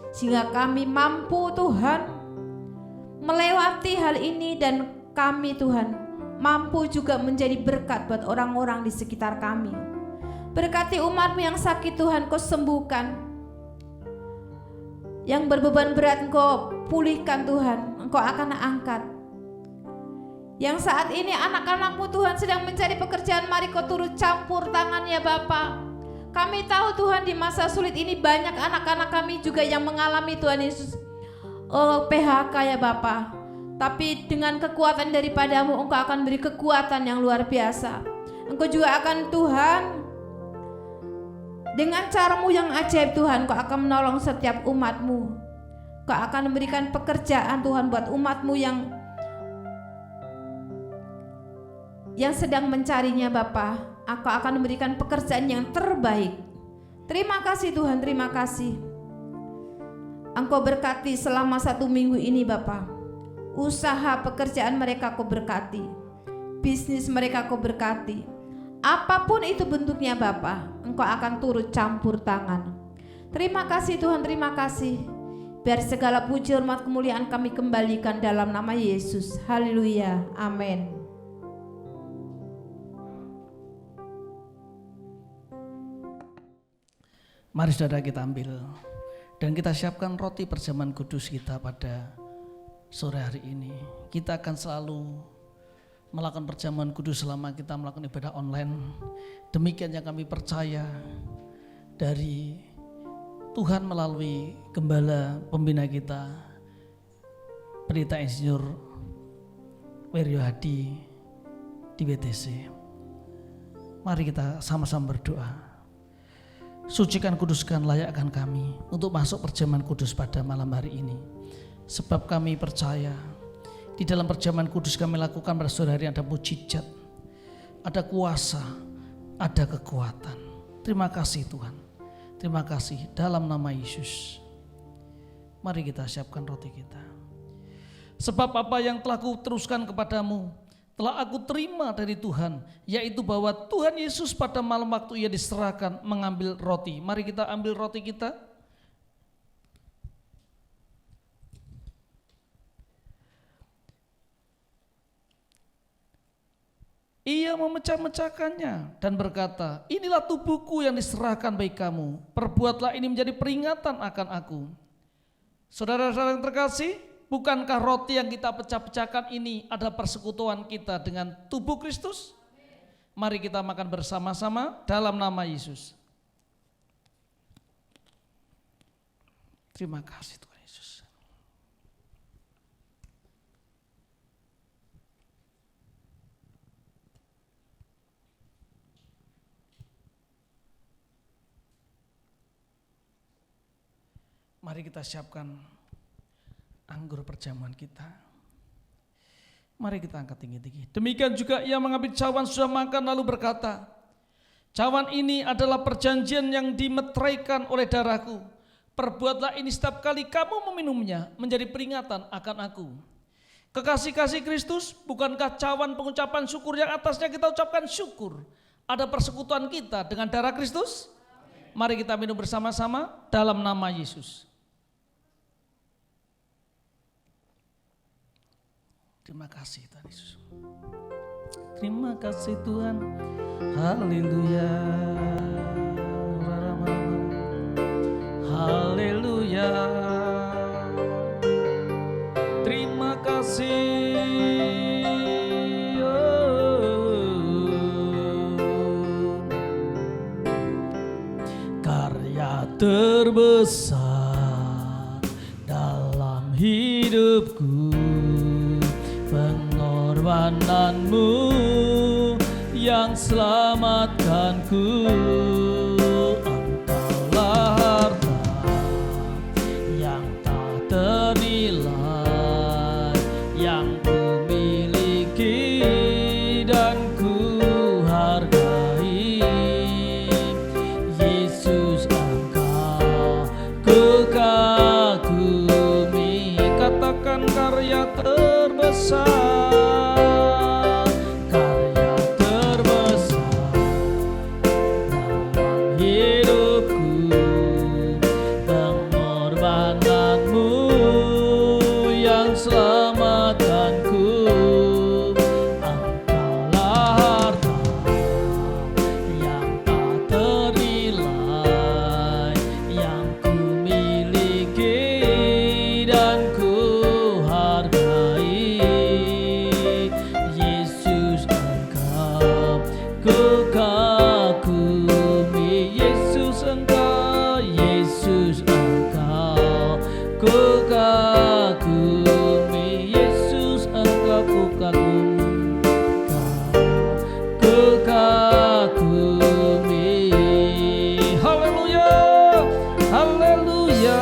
sehingga kami mampu Tuhan melewati hal ini, dan kami Tuhan mampu juga menjadi berkat buat orang-orang di sekitar kami. Berkati umat-Mu yang sakit Tuhan, Kau sembuhkan. Yang berbeban berat Engkau pulihkan Tuhan, Engkau akan angkat. Yang saat ini anak-anak-Mu Tuhan sedang mencari pekerjaan, mari Kau turut campur tangan ya Bapa. Kami tahu Tuhan di masa sulit ini banyak anak-anak kami juga yang mengalami Tuhan Yesus PHK ya Bapa. Tapi dengan kekuatan daripada-Mu Engkau akan beri kekuatan yang luar biasa. Engkau juga akan Tuhan dengan cara-Mu yang ajaib Tuhan, Engkau akan menolong setiap umat-Mu. Engkau akan memberikan pekerjaan Tuhan buat umat-Mu yang sedang mencarinya Bapa. Engkau akan memberikan pekerjaan yang terbaik. Terima kasih Tuhan, terima kasih. Engkau berkati selama 1 minggu ini Bapa. Usaha pekerjaan mereka Kau berkati, bisnis mereka Kau berkati. Apapun itu bentuknya Bapa, Engkau akan turut campur tangan. Terima kasih Tuhan, terima kasih. Biar segala puji hormat kemuliaan kami kembalikan dalam nama Yesus. Haleluya, amin. Mari saudara kita ambil dan kita siapkan roti perjamuan kudus kita pada sore hari ini. Kita akan selalu melakukan perjamuan kudus selama kita melakukan ibadah online. Demikian yang kami percaya dari Tuhan melalui gembala pembina kita, Pendeta Insinyur Wiryo Hadi di BTC. Mari kita sama-sama berdoa. Sucikan, kuduskan, layakkan kami untuk masuk perjamuan kudus pada malam hari ini. Sebab kami percaya di dalam perjamuan kudus kami lakukan pada sore hari ada mujizat, ada kuasa, ada kekuatan. Terima kasih Tuhan, terima kasih dalam nama Yesus. Mari kita siapkan roti kita. Sebab apa yang telah kuteruskan kepadamu telah aku terima dari Tuhan, yaitu bahwa Tuhan Yesus pada malam waktu Ia diserahkan mengambil roti. Mari kita ambil roti kita. Ia memecah-mecahkannya dan berkata, inilah tubuhku yang diserahkan bagi kamu. Perbuatlah ini menjadi peringatan akan aku. Saudara-saudara yang terkasih, bukankah roti yang kita pecah-pecahkan ini adalah persekutuan kita dengan tubuh Kristus? Mari kita makan bersama-sama dalam nama Yesus. Terima kasih Tuhan Yesus. Mari kita siapkan anggur perjamuan kita. Mari kita angkat tinggi-tinggi. Demikian juga Ia mengambil cawan sudah makan lalu berkata, cawan ini adalah perjanjian yang dimeteraikan oleh darahku. Perbuatlah ini setiap kali kamu meminumnya menjadi peringatan akan aku. Kekasih-kasih Kristus, bukankah cawan pengucapan syukur yang atasnya kita ucapkan syukur? Ada persekutuan kita dengan darah Kristus? Mari kita minum bersama-sama dalam nama Yesus. Terima kasih Tuhan Yesus. Terima kasih Tuhan. Haleluya. Haleluya. Terima kasih. terbesar dalam hidupku, pengorbananmu yang selamatkanku. Engkaulah harta yang tak ternilai yang ku miliki dan ku hargai. Yesus, Engkau ku kagumi. Katakan karya terbesar, karya terbesar dalam hidupku, pengorbananmu yang selamatkanku. Engkaulah harta yang tak ternilai yang ku miliki dan ku hargai. Yesus, Engkau ku kagumi. Yesus, Engkau, Yesus, Engkau ku kagumi. Yesus, Engkau ku kagumi, ku kagumi. Haleluya, haleluya.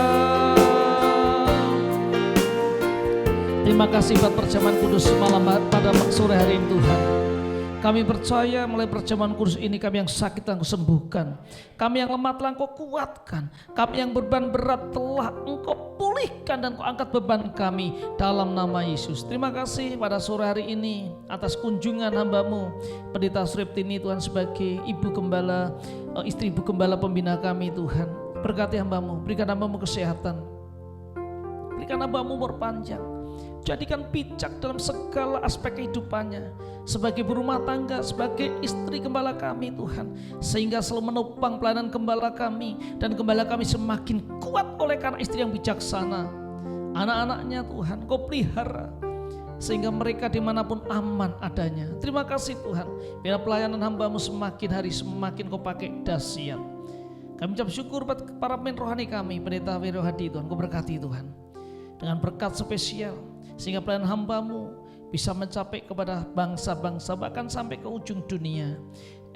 Terima kasih buat perjamuan kudus malam pada sore hari ini Tuhan. Kami percaya mulai perjamuan kudus ini kami yang sakit telah Engkau sembuhkan, kami yang lemah telah Engkau kuatkan, kami yang beban berat telah Engkau pulihkan dan Engkau angkat beban kami dalam nama Yesus. Terima kasih pada sore hari ini atas kunjungan hamba-Mu Pendeta Suriptini Tuhan sebagai ibu gembala, istri ibu gembala pembina kami Tuhan. Berkati hamba-Mu, berikan hamba-Mu kesehatan, berikan hamba-Mu umur panjang. Jadikan bijak dalam segala aspek kehidupannya, sebagai berumah tangga, sebagai istri gembala kami Tuhan, sehingga selalu menopang pelayanan gembala kami, dan gembala kami semakin kuat oleh karena istri yang bijaksana. Anak-anaknya Tuhan Kau pelihara sehingga mereka dimanapun aman adanya. Terima kasih Tuhan, biar pelayanan hamba-Mu semakin hari semakin Kau pakai dahsyat. Kami ucap syukur buat para pemimpin rohani kami, Pendeta Wiro Hadi Tuhan, Kau berkati Tuhan dengan berkat spesial, sehingga pelayanan hamba-Mu bisa mencapai kepada bangsa-bangsa, bahkan sampai ke ujung dunia.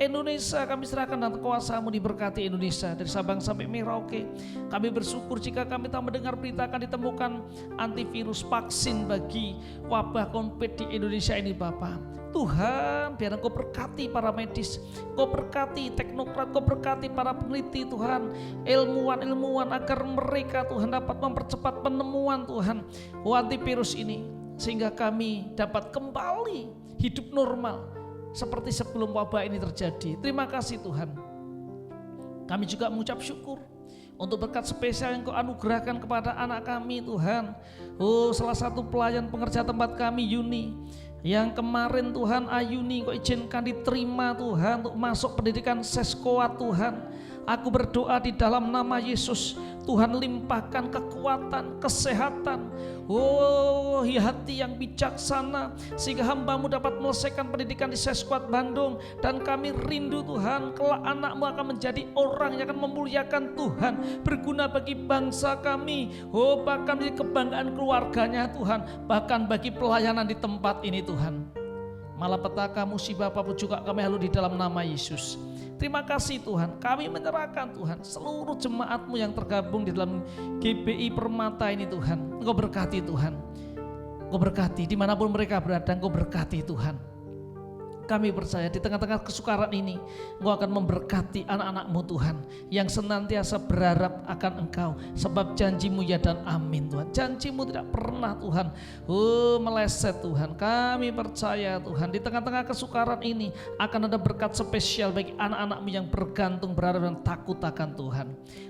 Indonesia kami serahkan dalam kuasa-Mu, diberkati Indonesia dari Sabang sampai Merauke. Kami bersyukur jika kami telah mendengar berita akan ditemukan antivirus vaksin bagi wabah COVID di Indonesia ini Bapa. Tuhan, biar Engkau berkati para medis, Engkau berkati teknokrat, Engkau berkati para peneliti Tuhan, ilmuwan-ilmuwan, agar mereka Tuhan dapat mempercepat penemuan Tuhan antivirus ini, sehingga kami dapat kembali hidup normal seperti sebelum wabah ini terjadi. Terima kasih Tuhan. Kami juga mengucap syukur untuk berkat spesial yang Kau anugerahkan kepada anak kami Tuhan. Salah satu pelayan pengerja tempat kami Yuni, yang kemarin Tuhan Ayuni Kau izinkan diterima Tuhan untuk masuk pendidikan seskolah Tuhan. Aku berdoa di dalam nama Yesus, Tuhan limpahkan kekuatan, kesehatan, hati yang bijaksana, sehingga hamba-Mu dapat menyelesaikan pendidikan di Seskuat Bandung. Dan kami rindu Tuhan, kelak anak-Mu akan menjadi orang yang akan memuliakan Tuhan, berguna bagi bangsa kami, bahkan menjadi kebanggaan keluarganya Tuhan, bahkan bagi pelayanan di tempat ini Tuhan. Malapetaka musibah apapun juga kami halu di dalam nama Yesus. Terima kasih Tuhan, kami menyerahkan Tuhan seluruh jemaat-Mu yang tergabung di dalam GBI Permata ini Tuhan. Engkau berkati Tuhan, Engkau berkati dimanapun mereka berada, Engkau berkati Tuhan. Kami percaya di tengah-tengah kesukaran ini Engkau akan memberkati anak-anak-Mu Tuhan, yang senantiasa berharap akan Engkau, sebab janji-Mu ya dan amin Tuhan. Janji-Mu tidak pernah Tuhan meleset Tuhan. Kami percaya Tuhan di tengah-tengah kesukaran ini akan ada berkat spesial bagi anak-anak-Mu yang bergantung, berharap dan takut akan Tuhan.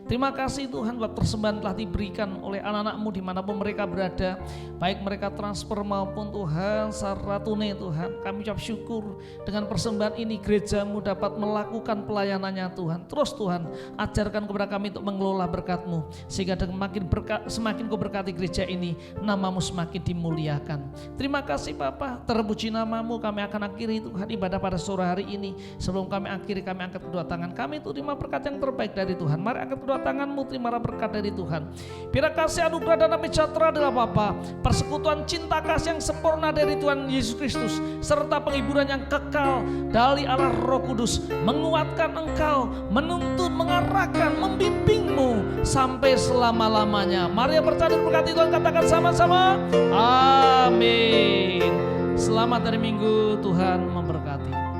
Terima kasih Tuhan buat persembahan telah diberikan oleh anak-anak-Mu dimanapun mereka berada, baik mereka transfer maupun Tuhan secara tunai Tuhan. Kami ucap syukur Dengan persembahan ini gereja-Mu dapat melakukan pelayanannya Tuhan. Terus Tuhan, ajarkan kepada kami untuk mengelola berkat-Mu, sehingga semakin Kau berkati gereja ini, nama-Mu semakin dimuliakan. Terima kasih Bapa, terpuji nama-Mu. Kami akan akhiri Tuhan ibadah pada sore hari ini. Sebelum kami akhiri, kami angkat kedua tangan kami untuk terima berkat yang terbaik dari Tuhan. Mari angkat kedua tangan-Mu, terima berkat dari Tuhan. Biar kasih, anugerah, dan damai sejahtera adalah Bapa, persekutuan cinta kasih yang sempurna dari Tuhan Yesus Kristus, serta penghiburan yang kekal dari Allah Roh Kudus menguatkan engkau, menuntun, mengarahkan, membimbingmu sampai selama-lamanya. Mari yang percaya berkati Tuhan, katakan sama-sama amin. Selamat hari Minggu, Tuhan memberkati.